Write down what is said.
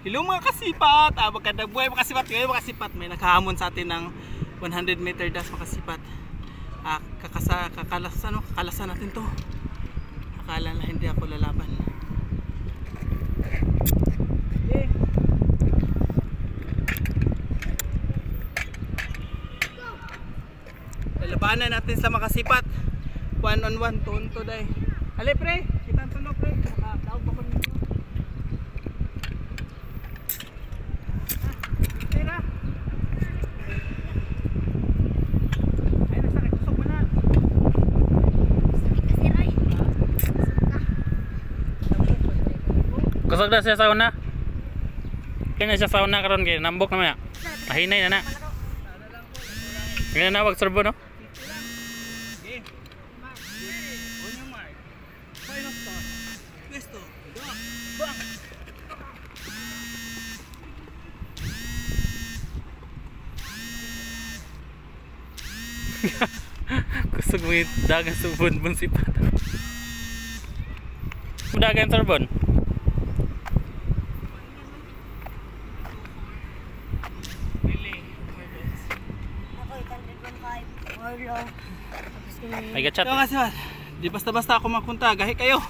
Hello mga kasipat! Magandang buhay mga kasipat! Ngayon mga kasipat, may nakahamon sa atin ng 100 meter dash mga kasipat. Kakalasan natin to. Akala na hindi ako lalaban. Okay. Lalabanan natin sa mga kasipat. 1-on-1, to day. Ale pre! Kita to no pre! Daog pa ko nito. Kusog na siya sa una. Kanya siya sa una karon kay nambok na maya. Ahinay na na. Ngayon na wag serbo no. Kusog mo yung dagan sa bunbun si Pat. Dagan serbon. Ay gachat. Di basta-basta ako makunta, gahi kayo.